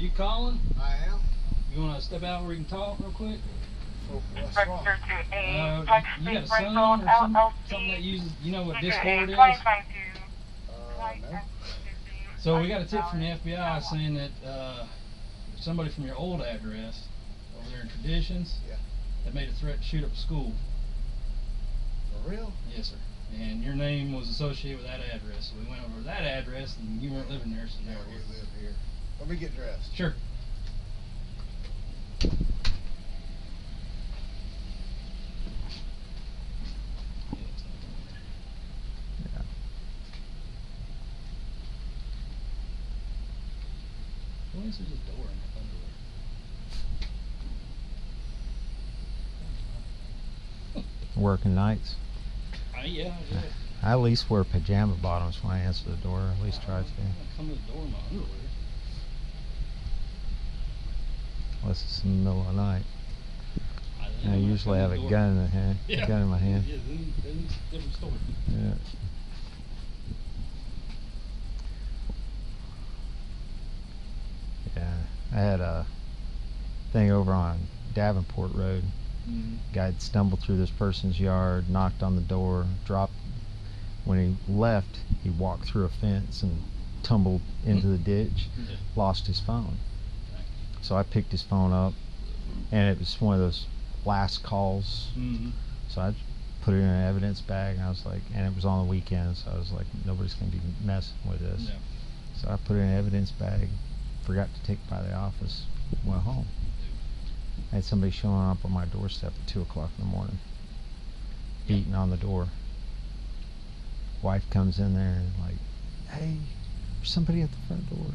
you Colin? I am. You want to step out where you can talk real quick? What's wrong? You got a son or something that uses, you know what Discord is? No. So we got a tip from the FBI saying that somebody from your old address over there in Traditions that made a threat to shoot up a school. For real? Yes, sir. And your name was associated with that address. So we went over to that address and you weren't living there, so now we live here. Let me get dressed. Sure. Why is there just a door in the underwear? Working nights. Yeah, I do. I at least wear pajama bottoms when I answer the door. At least try to. Come to the door in my underwear. Unless it's in the middle of the night. I usually have a gun in the hand. Yeah. A gun in my hand. Yeah, then different story. Yeah. Yeah. I had a thing over on Davenport Road. Guy had stumbled through this person's yard, knocked on the door, dropped. When he left, he walked through a fence and tumbled into the ditch, lost his phone. So I picked his phone up, and it was one of those last calls. So I put it in an evidence bag, and I was like, and it was on the weekend, so I was like, nobody's going to be messing with this. So I put it in an evidence bag, forgot to take it by the office, went home. I had somebody showing up on my doorstep at 2 o'clock in the morning, beating on the door. Wife comes in there and like, hey, there's somebody at the front door.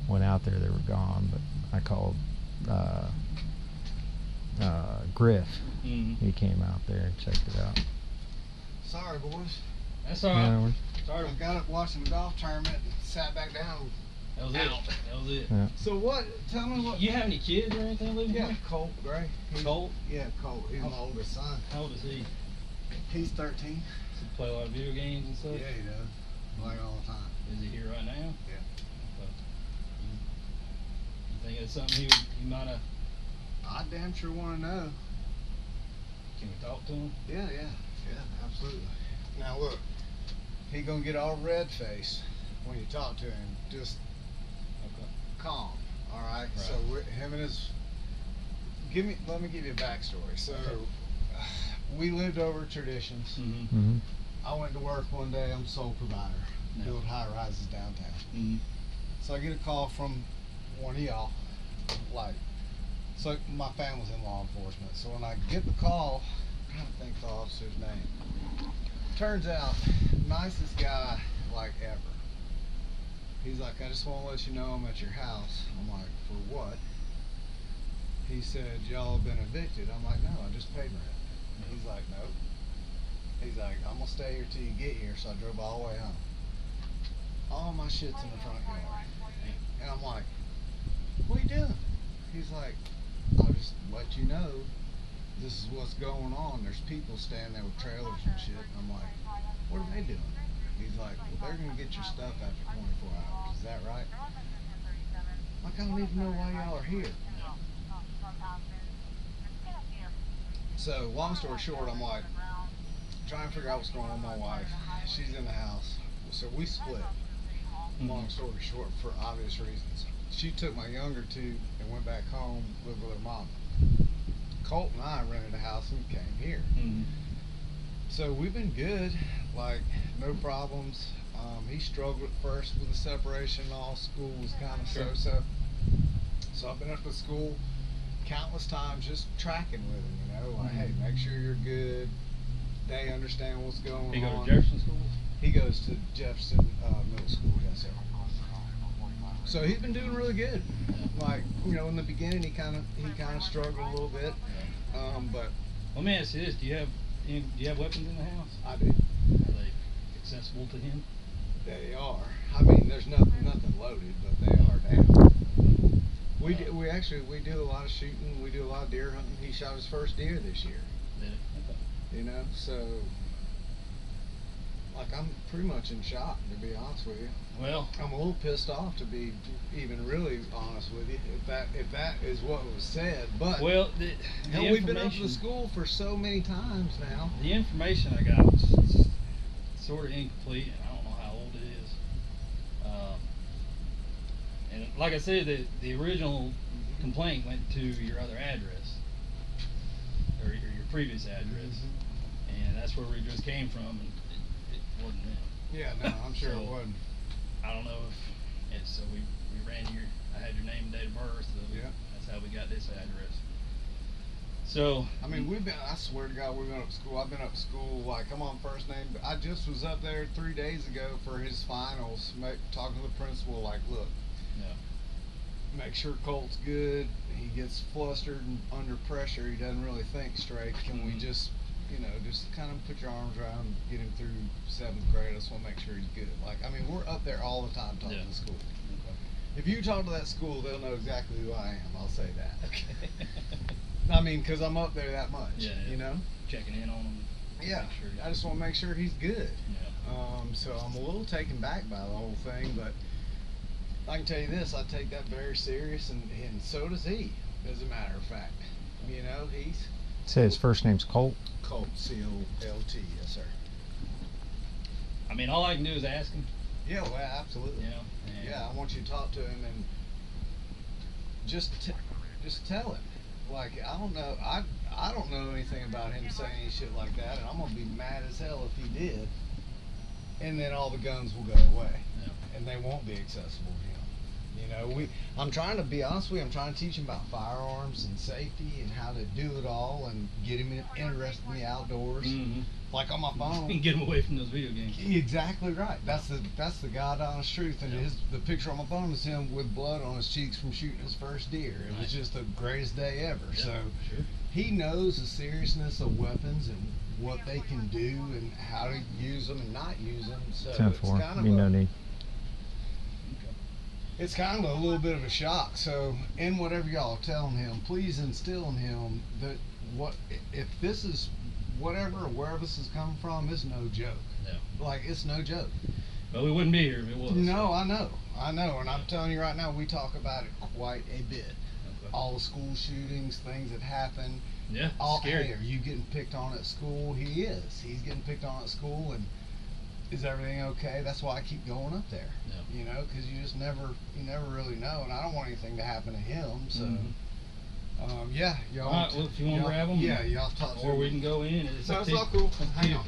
Went out there, they were gone, but I called Griff. He came out there and checked it out. Sorry, boys. That's all right. Sorry. I got up watching the golf tournament and sat back down. That was it. That was it. Yeah. So what? Tell me what. You have any kids or anything living here? Colt Gray. Colt? Yeah, Colt. He's my oldest son. How old is he? He's 13. Does he play a lot of video games and stuff? Yeah, he does. Play all the time. Is he here right now? Yeah. You think it's something he might have? I damn sure want to know. Can we talk to him? Yeah, absolutely. Now look, he gonna get all red faced when you talk to him. Just calm. All right. So him and his. Let me give you a backstory. So we lived over Traditions. I went to work one day. I'm sole provider. Build high rises downtown. So I get a call from one of y'all. So my family's in law enforcement. So when I get the call, I'm trying to think the officer's name. Turns out, nicest guy ever. He's like, I just want to let you know I'm at your house. I'm like, for what? He said, y'all have been evicted. I'm like, no, I just paid rent. He's like, no. He's like, I'm going to stay here till you get here. So I drove all the way home. All my shit's in the front yard. And I'm like, what are you doing? He's like, I'll just let you know this is what's going on. There's people standing there with trailers and shit. And I'm like, what are they doing? He's like, well, they're going to get your stuff after 24 hours. Is that right? Like, I don't even know why y'all are here. So, long story short, I'm like, trying to figure out what's going on with my wife. She's in the house. So we split. Long story short, for obvious reasons. She took my younger two and went back home, lived with her mom. Colt and I rented a house and came here. So we've been good, no problems. He struggled at first with the separation. All school was kind of so-so. So I've been up at school countless times just tracking with him, hey, make sure you're good. They understand what's going on. He go to Jefferson School? He goes to Jefferson Middle School, yes sir. So he's been doing really good. In the beginning he kind of struggled a little bit. But let me ask you this: Do you have weapons in the house? I do. Are they accessible to him? They are. I mean, there's nothing loaded, but they are down. We do a lot of shooting. We do a lot of deer hunting. He shot his first deer this year. Yeah. So I'm pretty much in shock, to be honest with you. Well, I'm a little pissed off, to be even really honest with you, if that is what was said. But well, the hell, we've been up to information- the school for so many times now. The information I got was sort of incomplete, and I don't know how old it is. And like I said, the original complaint went to your other address, or your previous address, and that's where we just came from, and it wasn't them. Yeah, no, I'm sure So, it wasn't. I don't know if it's, so we ran I had your name and date of birth, so Yeah. that's how we got this address. So I mean, I swear to God, we've been up to school. I've been up to school, like, I'm on first name. I just was up there 3 days ago for his finals, talking to the principal, like, look, yeah. make sure Colt's good. He gets flustered and under pressure. He doesn't really think straight. Can we just, just kind of put your arms around him, get him through 7th grade? I just want to make sure he's good. Like, I mean, we're up there all the time talking Yeah. to the school. If you talk to that school, they'll know exactly who I am. I'll say that. Okay. I mean, because I'm up there that much, Yeah. Checking in on him. Yeah, Make sure I just want to make sure he's good. Yeah. So I'm a little taken back by the whole thing, but I can tell you this, I take that very serious, and so does he, as a matter of fact. He's Say his first name's Colt. Colt, C-O-L-T, yes, sir. I mean, all I can do is ask him. Yeah, well, absolutely. And Yeah, I want you to talk to him and just tell him. Like, I don't know anything about him saying shit like that, and I'm gonna be mad as hell if he did. And then all the guns will go away, and they won't be accessible to him. I'm trying to be honest with you. I'm trying to teach him about firearms and safety and how to do it all, and get him interested in the outdoors. Mm-hmm. Like on my phone. And get him away from those video games. Exactly right. That's the God honest truth. And the picture on my phone is him with blood on his cheeks from shooting his first deer. It was just the greatest day ever. Yeah, So sure. he knows the seriousness of weapons and what they can do and how to use them and not use them. So 10-4. it's kind of No need. it's kind of a little bit of a shock. So in whatever y'all are telling him, please instill in him that if this is whatever or wherever this is coming from, it's no joke. Yeah. Like, it's no joke. But we wouldn't be here if it was. No, I know, and I'm telling you right now, we talk about it quite a bit. Okay. All the school shootings, things that happen. Yeah. Hey, are you getting picked on at school? He is. He's getting picked on at school, and is everything okay? That's why I keep going up there. Yeah. Because you never really know, and I don't want anything to happen to him. So, yeah, y'all. All right, well, if you want to grab them, yeah, y'all talk to or him. we can go in. It's up That's to you. all cool. Up to Hang you. on.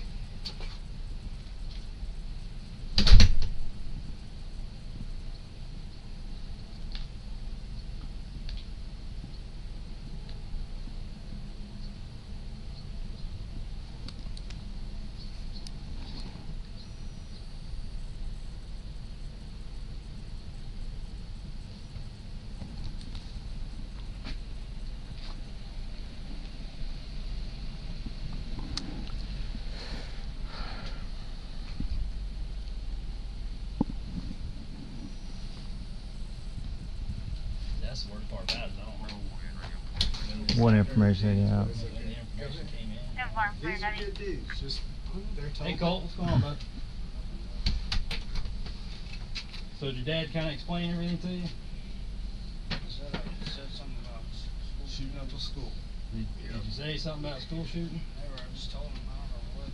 That's the worst part about it. I don't know when this What happened, information, yeah. when the information came in. These are good dudes. Just they're told. Hey Colt, what's going on, bud? So did your dad kind of explain everything to you? Said something about school Shooting up a school. Did you say something about school shooting? Never. I just told him. I don't know what.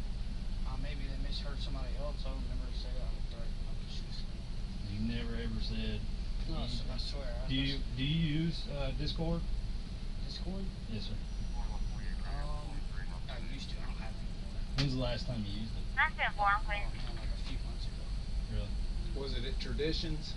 Maybe they misheard somebody else. I would never say I would threaten them to shoot somebody. You never ever said. No, I swear. Do you use Discord? Discord? Yes, sir. I used to. I don't have it anymore. When's the last time you used it? Like a few months ago. Really? Was it at Traditions,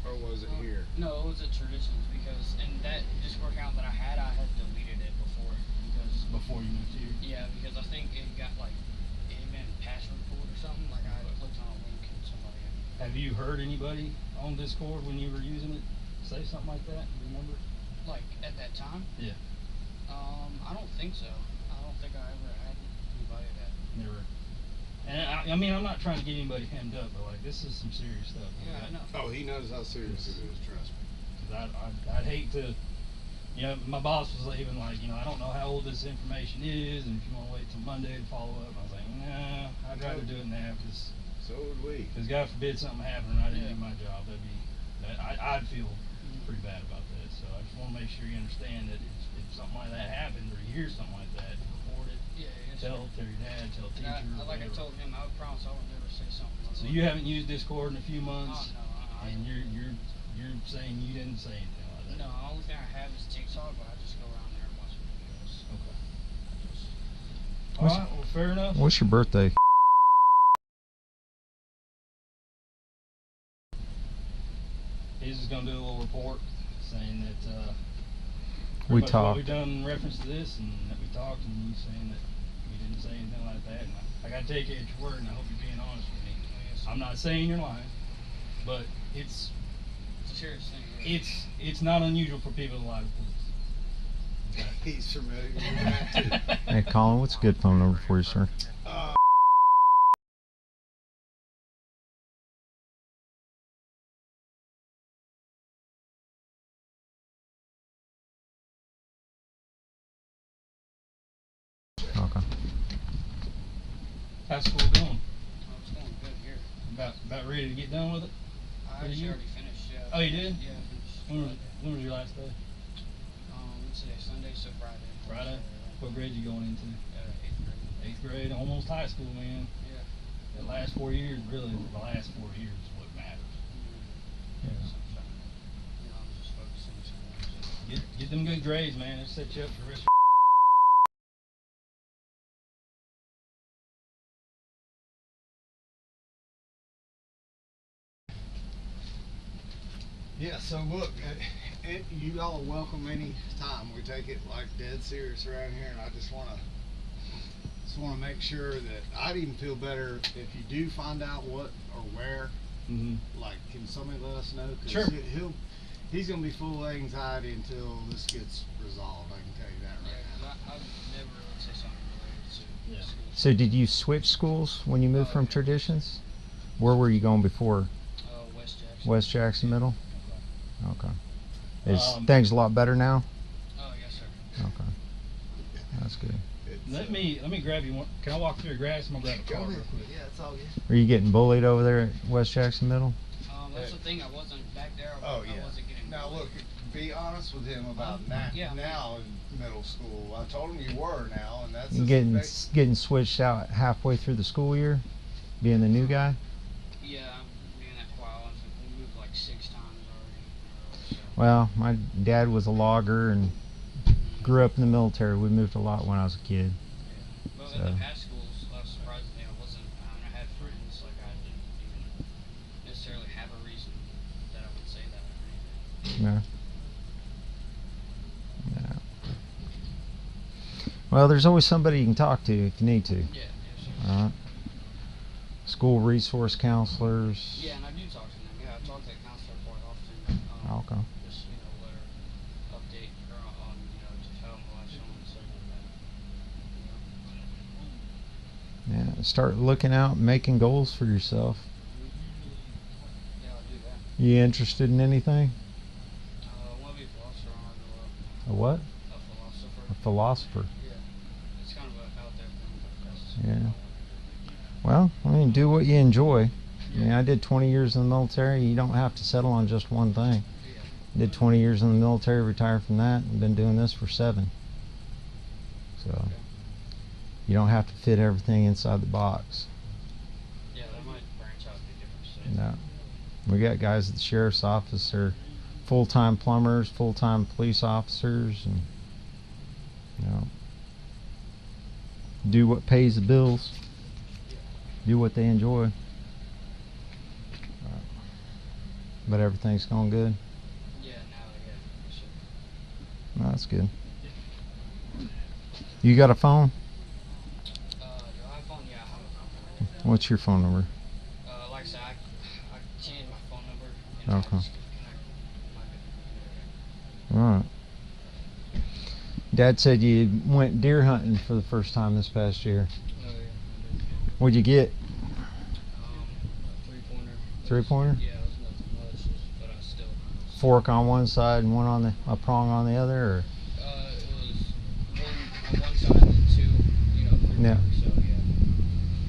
or was it here? No, it was at Traditions because in that Discord account that I had deleted it before because Before you moved here? yeah, because I think it got it had been password pulled or something. Like I had clicked on a link and somebody had. Have you heard anybody on Discord when you were using it say something like that? Do you remember? Like at that time? Yeah. I don't think so. I don't think I ever had anybody that. Never. And I mean, I'm not trying to get anybody hemmed up, but like, this is some serious stuff. Yeah, I know. Oh, he knows how serious it is. Trust me. Cause I'd hate to, my boss was even like, I don't know how old this information is, and if you want to wait till Monday to follow up, I was like, nah, I'd rather do it now, cause So would we. Because God forbid something happened and I didn't Yeah. do my job, I'd feel pretty bad about that. So I just want to make sure you understand that if something like that happens or you hear something like that, report it. Yeah, yes, Tell sir. your dad, tell And teachers. like I whatever. told him, I would promise I would never say something. So you haven't used Discord in a few months, Oh, no, and you're saying you didn't say anything like that. No, the only thing I have is TikTok, but I just go around there and watch videos. Okay. Just, All right. Well, fair enough. What's your birthday? He's just gonna do a little report saying that We pretty much what talked. we've done in reference to this, and that we talked, and you saying that you didn't say anything like that. And I gotta take you at your word, and I hope you're being honest with me. Yes. I'm not saying you're lying, but it's a serious thing. Yeah. it's not unusual for people to lie to police. He's familiar with that too. Hey, Colin, what's a good phone number for you, sir? Okay. How's school going? Oh, it's going good here. About ready to get done with it? I For the actually year? already finished. Yeah. Oh, you did? Yeah, I finished. When was your last day? What's today? Sunday, so Friday. Friday. What grade you going into? 8th grade. 8th grade, almost high school, man. Yeah. The last 4 years, really, the last 4 years is what matters. So I'm trying to, I'm just focusing on something. Get them good grades, man. It'll set you up for the rest of Yeah, so look, you all are welcome any time. We take it like dead serious around here, and I just want to make sure that I'd even feel better if you do find out what or where. Like, can somebody let us know? 'Cause Sure. he's gonna be full of anxiety until this gets resolved. I can tell you that right Yeah, now. 'cause I've never really said something related to Yeah. school. So did you switch schools when you moved from Traditions? Where were you going before? West Jackson. West Jackson Middle? Okay. Is Um, things a lot better now? Oh, yes, sir. Okay. That's good. It's, Let me grab you one. Can I walk through your grass? I'm gonna grab a Go card ahead. real quick. Yeah, it's all good. Are you getting bullied over there at West Jackson Middle? That's the thing. I wasn't back there. Oh I yeah. wasn't getting. Now bullied. look, be honest with him about Yeah. now in middle school. I told him you were now, and that's You just getting switched out halfway through the school year, being the new guy? Yeah, I'm being that while. We moved like 6 times already. Well, my dad was a logger and grew up in the military. We moved a lot when I was a kid. But So. at the past schools, surprisingly, I had friends. Like, I didn't even necessarily have a reason that I would say that or anything. Yeah. Yeah. Well, there's always somebody you can talk to if you need to. Yeah, yes, sir. All right. School resource counselors. Yeah, and I do talk to them. Yeah, I talk to the counselor quite often. Okay. Just, let her update her on, just how I'm watching and stuff like that. Yeah. Start looking out, and making goals for yourself. Yeah, I'll do that. You interested in anything? I want to be a philosopher when I grow up. A what? A philosopher. A philosopher. Yeah. It's kind of a out there thing, but that's what I Yeah. wanna do. Well, I mean, do what you enjoy. I mean, I did 20 years in the military. You don't have to settle on just one thing. Yeah. Did 20 years in the military, retired from that, and been doing this for 7. So, Okay. you don't have to fit everything inside the box. Yeah, that might branch out to different states. No. We got guys at the sheriff's office that are full-time plumbers, full-time police officers, and, do what pays the bills. Do what they enjoy. But everything's going good. Yeah, for sure. No, that's good. You got a phone? Do I have a phone? Yeah, I have a phone. What's your phone number? Like I said, I changed my phone number. And Okay. I just connect my Alright. Dad said you went deer hunting for the first time this past year. Oh, yeah. What'd you get? A 3-pointer. 3-pointer? Yeah, it was nothing much, but I still. Fork on one side and a prong on the other, or? It was one on one side and 2, 3 Yeah. pointers, so yeah.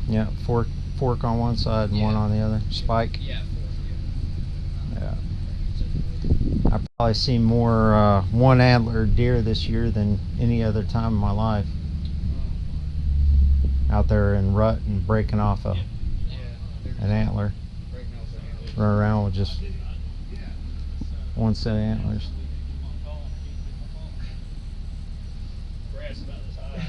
Yeah, fork fork on one side and one Yeah. on the other. Spike. Yeah. Yeah. I've probably seen more one antler deer this year than any other time in my life. Out there in rut and breaking off a an antler. Run around with just one set of antlers. Grass about this high.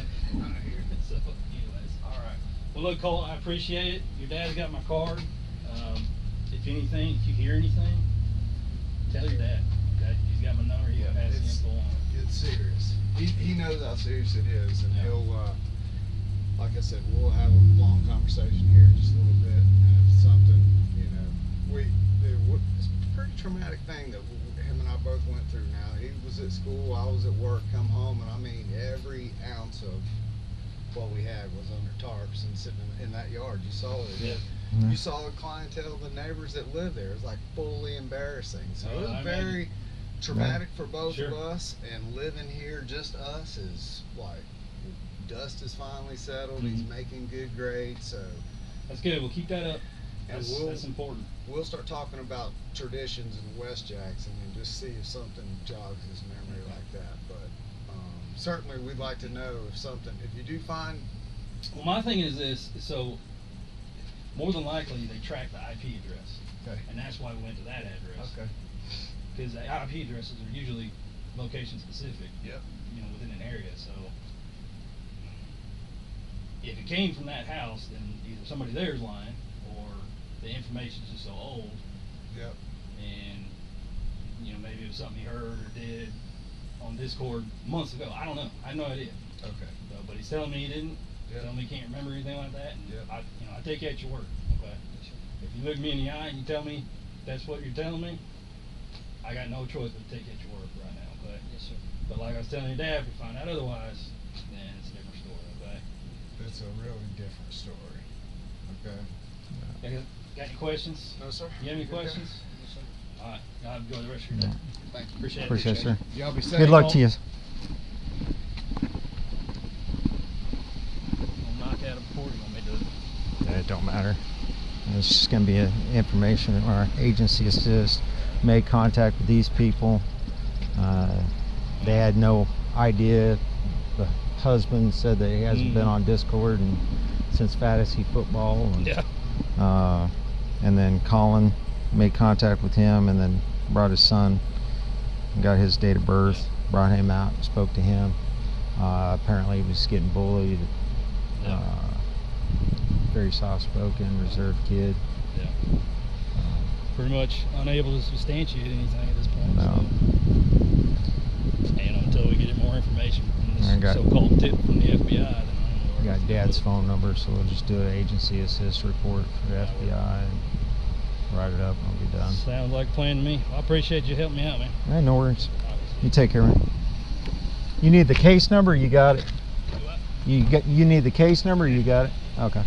So, anyways, all right. Well, look, Colt, I appreciate it. Your dad's got my card. If anything, if you hear anything, tell your dad. Okay? He's got my number. He'll pass the info on. It's serious. He knows how serious it is, and he'll, like I said, we'll have a long conversation here in just a little bit. And if something, you know, it's a pretty traumatic thing that him and I both went through. Now he was at school, I was at work, come home, and I mean every ounce of what we had was under tarps and sitting in that yard. You saw it. Yeah. You saw the clientele, the neighbors that lived there. It was like fully embarrassing. So it was very traumatic for both of us. And living here, just us, is like dust is finally settled. He's making good grades. So That's good. We'll keep that up. and That's important. we'll start talking about traditions in West Jackson and just see if something jogs his memory like that. But certainly we'd like to know if you do find. Well, my thing is this. So, more than likely, they track the IP address. Okay. And that's why we went to that address. Okay. Because the IP addresses are usually location specific. Yep. You know, within an area. So, if it came from that house, then either somebody there is lying, or the information's just so old. Yep. And you know, maybe it was something he heard or did on Discord months ago. I don't know. I have no idea. Okay. So, but he's telling me he didn't. Yep. Telling me he can't remember anything like that. And Yep. I take you at your word. Okay. If you look me in the eye and you tell me that's what you're telling me, I got no choice but to take you at your word right now. Okay. Yes, sir. But like I was telling your dad, if we find out otherwise, then it's a different story. Okay. It's a really different story. Okay. Got any questions? No, sir. You have any Good guy. questions? Yes, sir. All right. I'll go the rest of your day. Thank you. Appreciate it. Appreciate it, sir. Y'all be safe. Good luck to you. I'll knock out a report. You want me to do it? It don't matter. It's just going to be information. Our agency assist made contact with these people. They had no idea. The husband said that he hasn't been on Discord and since fantasy football. And, Yeah. And then Colin made contact with him, and then brought his son, got his date of birth, brought him out, spoke to him. Apparently he was getting bullied. Very soft-spoken, reserved kid. Yeah. Pretty much unable to substantiate anything at this point. No. So. And until we get more information I from got- this so-called tip from the FBI, then I don't know where We got we're Dad's going phone number, so we'll just do an agency assist report for the FBI and write it up and we'll be done. with it. Sounds like a plan to me. Well, I appreciate you helping me out, man. Hey, no worries. You take care, man. You need the case number? You got it. Do what? You need the case number? You got it? Okay.